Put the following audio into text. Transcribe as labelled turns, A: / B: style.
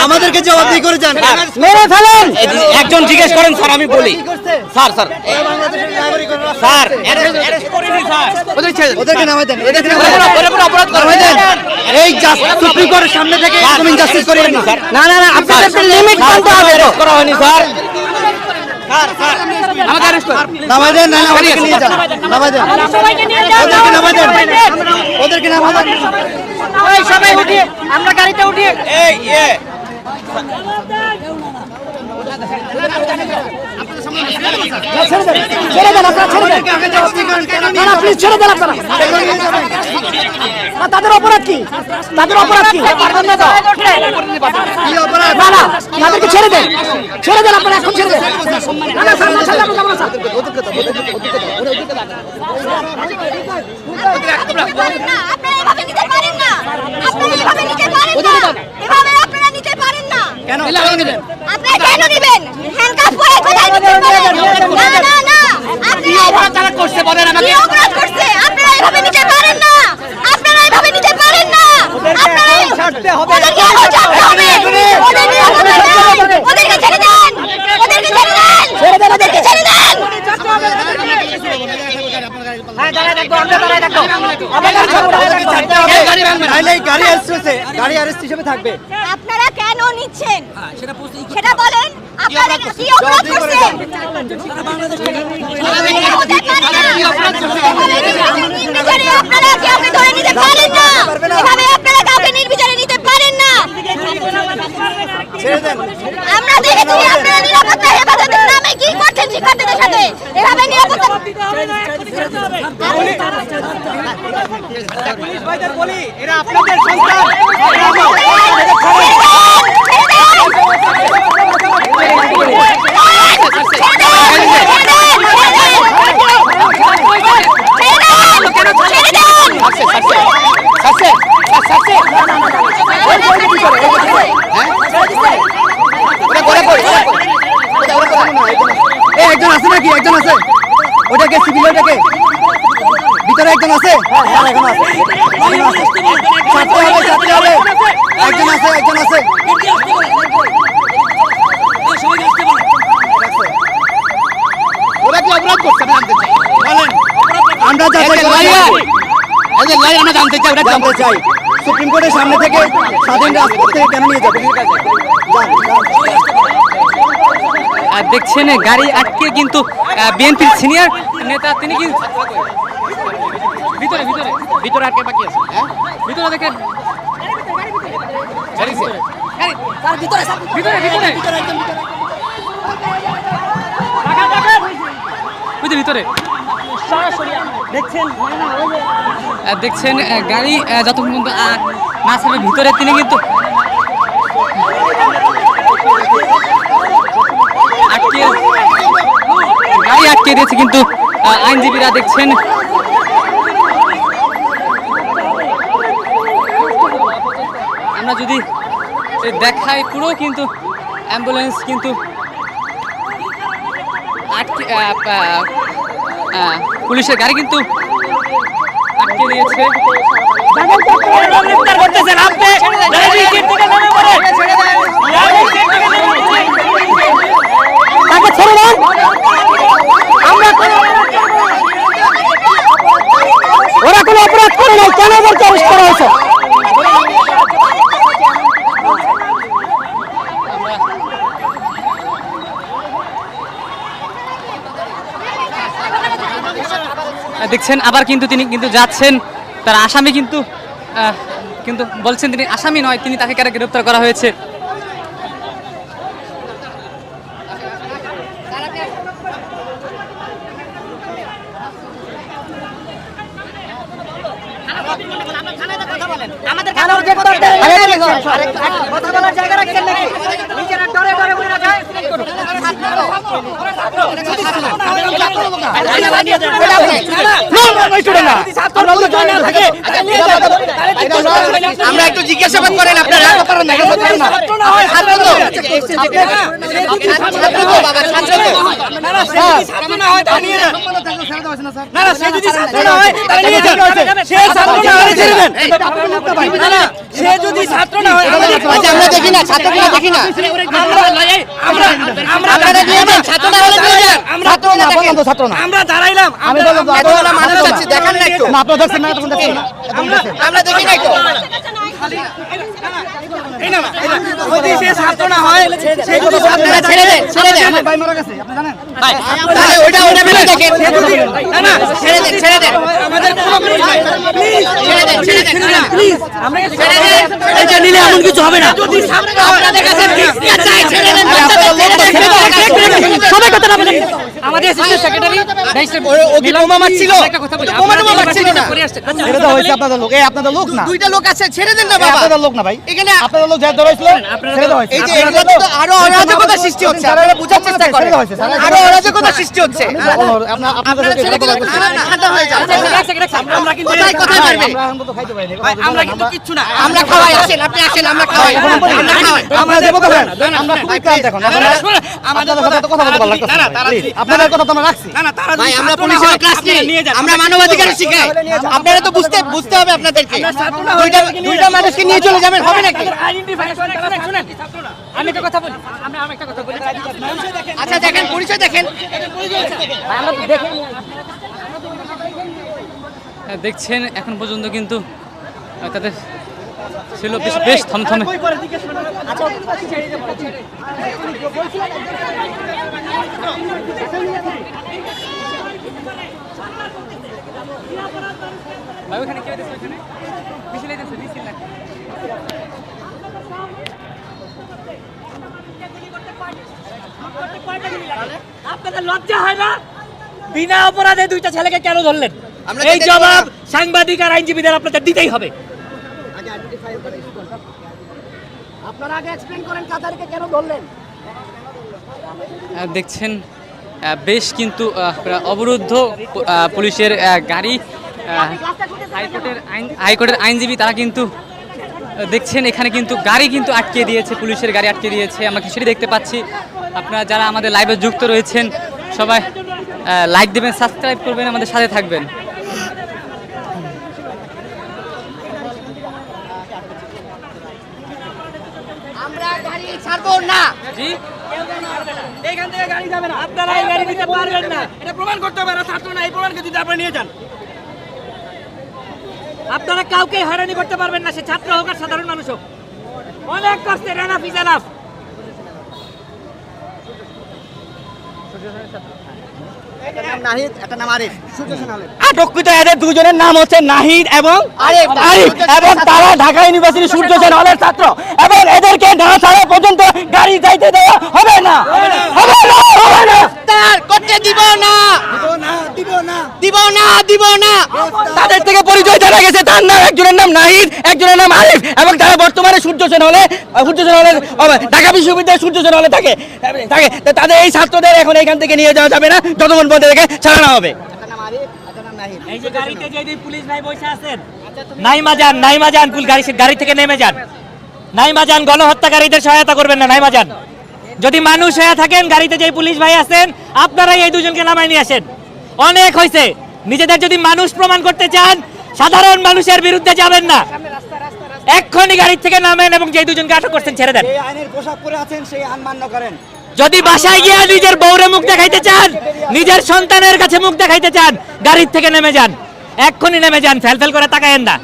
A: আমাদেরকে জবাবদিহি করে যান।
B: মেরে ফেলেন।
C: একজন জিজ্ঞেস করেন স্যার, আমি বলি স্যার স্যার স্যার
A: ওদেরকে নামাই দেন, এই সুপ্রিম কোর্টের সামনে থেকে জাস্টিস করিয়েন না।
B: না না না, আপনাদের লিমিট মানতে হবে।
C: করা হয়নি স্যার।
A: নামাই দেন, না ওদেরকে নিয়ে যান, নামাই দেন, ওদেরকে নামাই দেন, ওদেরকে নামাই দেন।
B: সবাই উঠিয়ে, আমরা গাড়িতে উঠিয়ে ছেড়ে দেন, আপনারা ছেড়ে দেন। না না, প্লিজ ছেড়ে দেন আপনারা। তাদের অপরাধ কি? তাদের অপরাধ কি? না না, তাদেরকে ছেড়ে দেন, ছেড়ে দেন আপনারা, এখন ছেড়ে দেন। না না স্যার, ছেড়ে দেন, যাবো না স্যার।
A: কেন
D: আপনারা কেন দিবেন? হ্যান্ডকাফ পরে কোথায় দিতে পারেন? না না না, আপনি অপরাধ তারা করছে, বলেন আমাকে। কি অপরাধ করছে? আপনারা এভাবে নিতে পারেন না, আপনারা এভাবে নিতে পারেন না। আপনারা ছাড়তে হবে, ওদেরকে ছাড়তে হবে, ওদেরকে ছেড়ে দেন, ওদেরকে ছেড়ে দেন, ওদেরকে ছেড়ে দেন।
B: হ্যাঁ, দাঁড়ায় থাকো, আমরা দাঁড়ায় থাকো।
A: গাড়ি অ্যারেস্ট হিসেবে থাকবে।
D: আপনারা কেন নিচ্ছেন সেটা বলেন। আপনারা কি অপরাধ করছেন? আপনারা কাউকে ধরে নিতে পারেন না, এভাবে আপনারা কাউকে নির্বিচারে নিতে পারেন না। আমরা দেখেছি আপনারা নিরাপত্তা হেফাজতের নামে কি করছেন শিক্ষার্থীদের সাথে। এভাবে নিরাপত্তা
A: এরা আপনাদের সন্তান। একজন আছে নাকি? একজন আছে, ওটাকে সিভিল, ওটাকে ভিতরে একজন আছে। এখন আছে, ছাড়তে হবে, ছাড়তে হবে। একজন আছে, একজন আছে। ওরা কি অপরাধ করছে বলেন? আমরা জানতে চাই সুপ্রিম কোর্টের সামনে থেকে স্বাধীন রাজপথ থেকে কেন নিয়ে যাবে?
C: দেখছেন গাড়ি আটকে কিন্তু বিএনপির সিনিয়র নেতা তিনি কিন্তু ভিতরে ভিতরে ভিতরে আটকে বাকি আছে। ভিতরে দেখেন, ভিতরে দেখছেন গাড়ি যতক্ষণ পর্যন্ত না ছাড়বে ভিতরে তিনি কিন্তু গাড়ি আটকে দিয়েছে কিন্তু আইনজীবীরা। দেখছেন আমরা যদি দেখাই পুরো কিন্তু অ্যাম্বুলেন্স কিন্তু আটকে, পুলিশের গাড়ি কিন্তু আটকে দিয়েছে।
B: ওরা কোনো অপরাধ করে নাই, কেন বলতে অ্যারেস্ট করা হয়েছে?
C: দেখছেন আবার কিন্তু তিনি কিন্তু যাচ্ছেন, তার আসামি কিন্তু কিন্তু বলছেন তিনি আসামি নয়, তিনি তাকে কেন গ্রেপ্তার করা হয়েছে।
B: কথা বলার জায়গা রাখছেন নাকি? নিজেরা ডরে ডরে উড়ে যায়।
A: আমরা একটু জিজ্ঞাসাবাদ করেন আপনারা।
B: সে যদি ছাত্র না হয়
A: আচ্ছা আমরা দেখি না ছাত্রগুলো দেখি না আপনারা নিয়ে যান ছাত্ররা হলে নিয়ে যান ছাত্র না বললাম তো ছাত্র না
B: আমরা দাঁড়াইলাম
A: আমি বললাম তো এতগুলো মানুষ আছে দেখেন না একটু না আপনারা দেখছেন না তখন দেখছেন না আমরা দেখি না একটু
B: যদি সে ছাত্র না হয় সে যদি
A: আপনারা ছেড়ে দেন আমার ভাই মারা গেছে আপনি জানেন ভাই তাহলে ওইটা ফেলে দেখেন
B: না না
A: ছেড়ে দেন
B: আমাদের কোনো প্লিজ
A: ছেড়ে দেন
B: প্লিজ আমরা এটা নিলে এমন কিছু হবে না যদি
A: আপনাদের কাছে ভিক্ষা চাই ছেড়ে দেন
B: সবাই কথা বলেন
C: আমাদের অ্যাসিস্ট্যান্ট সেক্রেটারি
A: ওকে বোমা মারছিল
C: একটা কথা বলি
A: বোমা মারছিল না
C: করে আসছে
A: ছেড়ে দাও হইছে আপনাদের লোক এই আপনাদের লোক না
B: দুইটা লোক আছে ছেড়ে দেন না বাবা
A: আপনাদের লোক না ভাই
B: এখানে
A: আপনাদের লোক যা ধরেছিল ছেড়ে দাও হইছে
B: এই যে এগুলোতে তো আরো অরাজকতা সৃষ্টি হচ্ছে আপনারা বোঝার চেষ্টা করেন আরো অরাজকতা সৃষ্টি হচ্ছে
A: আপনাদের
B: ঠান্ডা হয়ে যাও আমরা কিন্তু কোথায় পারবে আমরা কিন্তু কিচ্ছু না
A: আমরা খাওয়াই আসেন আপনি আসেন আমরা খাওয়াই আমরা খাওয়াই আমরা দেবো তো আমরা খুবই কাল দেখুন আমাদের সাথে তো কথা বলতে ভালো লাগছে আপনাদের কথা তো আমরা রাখছি
B: না না তারা
A: ভাই আমরা পুলিশের ক্লাস নেই আমরা মানবাধিকার শিখাই আপনারা তো বুঝতে হবে আপনাদেরকে দুইটা মানুষকে নিয়ে চলে যাবেন হবে নাকি
C: আমি একটা কথা বলি আমরা একটা কথা বলি
A: আচ্ছা দেখেন পরিচয় দেখেন
C: দেখছেন এখন পর্যন্ত কিন্তু তাদের ছিল বেশ থমথমে ভাই ওখানে কে দিছে ওখানে মিছিল দিছে মিছিল লাগে
B: আপনাদের লজ্জা হয় না বিনা অপরাধে দুইটা ছেলেকে কেন ধরলেন
A: আমরা
B: এই জবাব সাংবাদিক আর আইনজীবীদের আপনাদের দিতেই হবে আপনারা আগে এক্সপ্লেইন করেন কাদেরকে কেন ধরলেন
C: দেখছেন বেশ কিন্তু অবরুদ্ধ পুলিশের গাড়ি হাইকোর্টের আইনজীবী তারা কিন্তু দেখছেন এখানে কিন্তু গাড়ি কিন্তু আটকে দিয়েছে পুলিশের গাড়ি আটকে দিয়েছে আমরা সেটি দেখতে পাচ্ছি আপনারা যারা আমাদের লাইভে যুক্ত রয়েছেন সবাই লাইক দেবেন সাবস্ক্রাইব করবেন আমাদের সাথে থাকবেন
A: আমরা গাড়ি ছাড়বো না
C: জি
B: এইখান থেকে গাড়ি যাবে না আপনারা এই গাড়ি নিতে পারবেন না এটা প্রমাণ করতে হবে না ছাত্র না এই প্রমাণকে যদি আপনারা নিয়ে যান আপনারা কাউকে হয়রানি করতে পারবেন না সে ছাত্র হোক আর সাধারণ মানুষ হোক অনেক কষ্টে এনাফ ইজ এনাফ
A: নাহিদ একটা নাম আরিফ
B: আটককৃত এদের দুজনের নাম হচ্ছে নাহিদ এবং
A: আরিফ।
B: আরিফ এবং তারা ঢাকা ইউনিভার্সিটি সূর্য সেন হলের ছাত্র এবং এদেরকে না ছাড়া পর্যন্ত গাড়ি যাইতে দেওয়া হবে না হবে না হবে না
A: তার করতে দিব না দিব না
B: তাদের থেকে পরিচয় জানা গেছে তার নাম একজনের নাম নাহিদ একজনের নাম আরিফ এবং তারা বর্তমানে সূর্য সেন হলে ঢাকা বিশ্ববিদ্যালয়ের সূর্য সেন হলে থাকে তো তাদের এই ছাত্রদের এখন এখান থেকে নিয়ে যাওয়া যাবে না যতক্ষণ পর্যন্ত এদেরকে ছাড়ানো হবে এই যে গাড়িতে যে পুলিশ ভাই বসে আছেন নাইমা যান গাড়ি থেকে নেমে যান নাইমা যান গণহত্যাকারীদের সহায়তা করবেন না নাইমা যান যদি মানুষ হয়ে থাকেন গাড়িতে যে পুলিশ ভাই আছেন আপনারাই এই দুজনকে নামায় নিয়ে আসেন অনেক হয়েছে নিজেদের যদি মানুষ প্রমাণ করতে চান সাধারণ মানুষের বিরুদ্ধে যাবেন না এক্ষুনি গাড়ি থেকে নামেন এবং যে দুজনকে আটক করছেন ছেড়ে দেন
A: আইনের পোশাক পরে আছেন সেই আইন মান্য করেন
B: যদি বাসায় গিয়ে নিজের বউরে মুখ দেখাইতে চান নিজের সন্তানের কাছে মুখ দেখাইতে চান গাড়ির থেকে নেমে যান এক্ষুনি নেমে যান ফেল করে তাকায়েন না